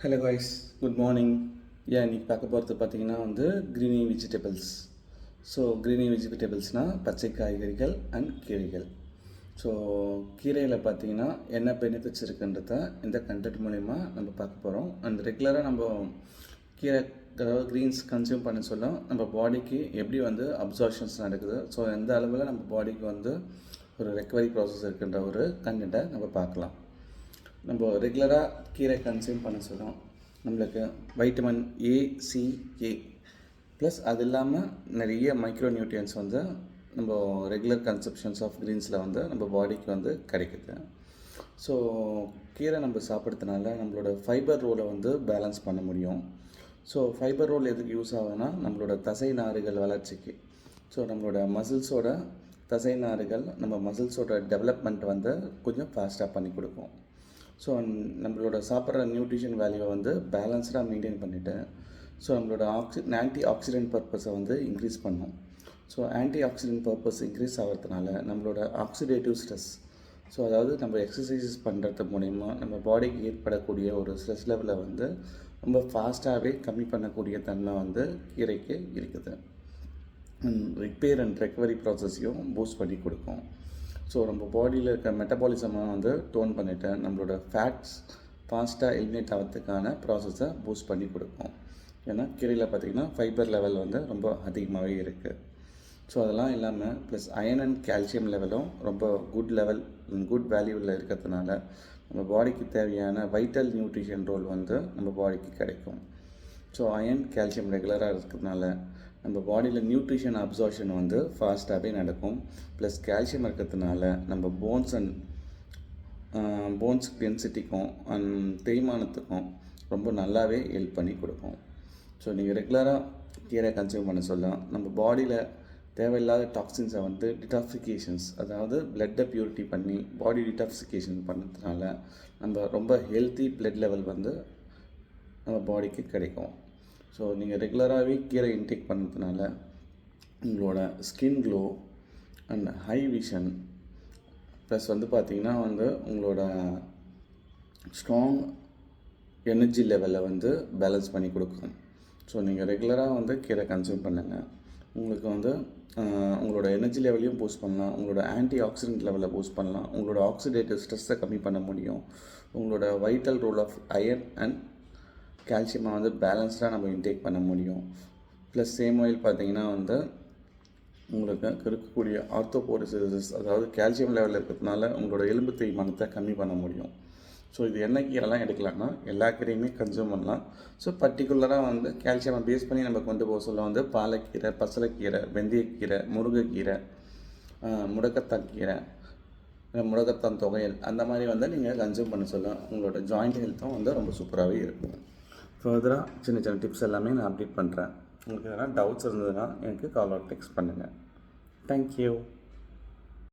Hello guys, good morning. இன்றைக்கி பார்க்க போகிறது பார்த்திங்கன்னா க்ரீனி வெஜிடபிள்ஸ். ஸோ க்ரீனி வெஜிடபிள்ஸ்னால் பச்சை காய்கறிகள் அண்ட் கீரைகள். ஸோ கீரையில் பார்த்திங்கன்னா என்ன பெனிஃபிட்ஸ் இருக்குன்றத இந்த கண்டென்ட் மூலிமா நம்ம பார்க்க போகிறோம். அண்ட் ரெகுலராக நம்ம கீரை அதாவது க்ரீன்ஸ் கன்சியூம் பண்ண சொல்ல நம்ம பாடிக்கு எப்படி அப்சார்ப்ஷன்ஸ் நடக்குது, ஸோ எந்த அளவில் நம்ம பாடிக்கு ஒரு ரெக்கவரி ப்ராசஸ் இருக்குன்ற ஒரு கண்டென்ட்டை நம்ம பார்க்கலாம். நம்ம ரெகுலராக கீரை கன்சியூம் பண்ண சொல்லும் நம்மளுக்கு வைட்டமின் ஏசிஏ ப்ளஸ் அது இல்லாமல் நிறைய மைக்ரோ நியூட்ரியன்ஸ் நம்ம ரெகுலர் கன்சப்ஷன்ஸ் ஆஃப் க்ரீன்ஸில் நம்ம பாடிக்கு கிடைக்குது. ஸோ கீரை நம்ம சாப்பிட்றதுனால நம்மளோட ஃபைபர் ரோலை பேலன்ஸ் பண்ண முடியும். ஸோ ஃபைபர் ரோல் எதுக்கு யூஸ் ஆகுதுன்னா நம்மளோட தசை நாறுகள் வளர்ச்சிக்கு. ஸோ நம்மளோட மசில்ஸோட தசை நாறுகள் நம்ம மசில்ஸோட டெவலப்மெண்ட் கொஞ்சம் ஃபாஸ்ட்டாக பண்ணி கொடுக்கும். ஸோ நம்மளோட சாப்பிட்ற நியூட்ரிஷன் வேல்யூவை பேலன்ஸ்டாக மெயின்டைன் பண்ணிவிட்டு ஸோ நம்மளோட ஆன்டி ஆக்சிடென்ட் பர்பஸை இன்க்ரீஸ் பண்ணும். So anti accident purpose increase ஆகிறதுனால நம்மளோட ஆக்சிடேட்டிவ் ஸ்ட்ரெஸ், ஸோ அதாவது நம்ம எக்ஸசைசஸ் பண்ணுறது மூலிமா நம்ம பாடிக்கு ஏற்படக்கூடிய ஒரு ஸ்ட்ரெஸ் லெவலை ரொம்ப ஃபாஸ்ட்டாகவே கம்மி பண்ணக்கூடிய தன்மை கீரைக்கு இருக்குது. ரிப்பேர் அண்ட் ரெக்கவரி ப்ராசஸையும் பூஸ்ட் பண்ணி கொடுக்கும். ஸோ நம்ம பாடியில் இருக்க மெட்டபாலிசமாக டோன் பண்ணிவிட்டு நம்மளோட ஃபேட்ஸ் ஃபாஸ்ட்டாக எலிமினேட் ஆகிறதுக்கான ப்ராசஸை பூஸ்ட் பண்ணி கொடுக்கும். ஏன்னா கீரையில் பார்த்திங்கன்னா ஃபைபர் லெவல் ரொம்ப அதிகமாகவே இருக்குது. ஸோ அதெல்லாம் இல்லாமல் ப்ளஸ் அயன் அண்ட் கால்சியம் லெவலும் ரொம்ப குட் வேல்யூவில் இருக்கிறதுனால நம்ம பாடிக்கு தேவையான வைட்டல் நியூட்ரிஷன் ரோல் நம்ம பாடிக்கு கிடைக்கும். ஸோ அயன் கால்சியம் ரெகுலராக இருக்கிறதுனால நம்ம பாடியில் நியூட்ரிஷன் அப்சார்ப்ஷன் ஃபாஸ்ட்டாகவே நடக்கும். ப்ளஸ் கால்சியம் இருக்கிறதுனால நம்ம போன்ஸ் டென்சிட்டிக்கும் அண்ட் தேய்மானத்துக்கும் ரொம்ப நல்லாவே ஹெல்ப் பண்ணி கொடுக்கும். ஸோ நீங்கள் ரெகுலராக கீரை கன்சியூம் பண்ண சொல்லலாம். நம்ம பாடியில் தேவையில்லாத டாக்ஸின்ஸை டிடாக்சிஃபிகேஷன்ஸ், அதாவது பிளட்டை ப்யூரிட்டி பண்ணி பாடி டிடாக்சிஃபிகேஷன் பண்ணுறதுனால நம்ம ரொம்ப ஹெல்த்தி பிளட் லெவல் நம்ம பாடிக்கு கிடைக்கும். ஸோ நீங்கள் ரெகுலராகவே கீரை இன்டேக் பண்ணுறதுனால உங்களோட skin glow and high vision plus பார்த்திங்கன்னா உங்களோட ஸ்ட்ராங் எனர்ஜி லெவலை பேலன்ஸ் பண்ணி கொடுக்கும். ஸோ நீங்கள் ரெகுலராக கீரை கன்சியூம் பண்ணுங்கள். உங்களுக்கு உங்களோட எனர்ஜி லெவலையும் பூஸ்ட் பண்ணலாம், உங்களோட ஆன்டி ஆக்சிடென்ட் லெவலை பூஸ்ட் பண்ணலாம், உங்களோட ஆக்சிடேட்டிவ் ஸ்ட்ரெஸ்ஸை கம்மி பண்ண முடியும், உங்களோட vital role of iron and கால்சியமாக பேலன்ஸ்டாக நம்ம இன்டேக் பண்ண முடியும். ப்ளஸ் சேம் ஆயில் பார்த்திங்கன்னா உங்களுக்கு இருக்கக்கூடிய ஆர்த்தோபோரோசிஸ், அதாவது கால்சியம் லெவலில் இருக்கிறதுனால உங்களோட எலும்பு தேய்மானத்தை கம்மி பண்ண முடியும். ஸோ இது என்ன கீரைலாம் எடுக்கலாம்னா எல்லா கீரையுமே கன்சியூம் பண்ணலாம். ஸோ பர்டிகுலராக கால்சியமை பேஸ் பண்ணி நம்ம கொண்டு போக சொல்ல பாலக்கீரை, பசலைக்கீரை, வெந்தயக்கீரை, முருங்கைக்கீரை, முடக்கத்தான் கீரை, முடக்கத்தான் தொகையல் அந்த மாதிரி நீங்கள் கன்சியூம் பண்ண சொல்ல உங்களோட ஜாயிண்ட் ஹெல்த்தும் ரொம்ப சூப்பராகவே இருக்கும். ஃபர்தராக சின்ன சின்ன டிப்ஸ் எல்லாமே நான் அப்டேட் பண்ணுறேன். உங்களுக்கு எதனா டவுட்ஸ் இருந்ததுன்னா எனக்கு கால் ஆர் டெக்ஸ்ட் பண்ணுங்கள். தேங்க்யூ.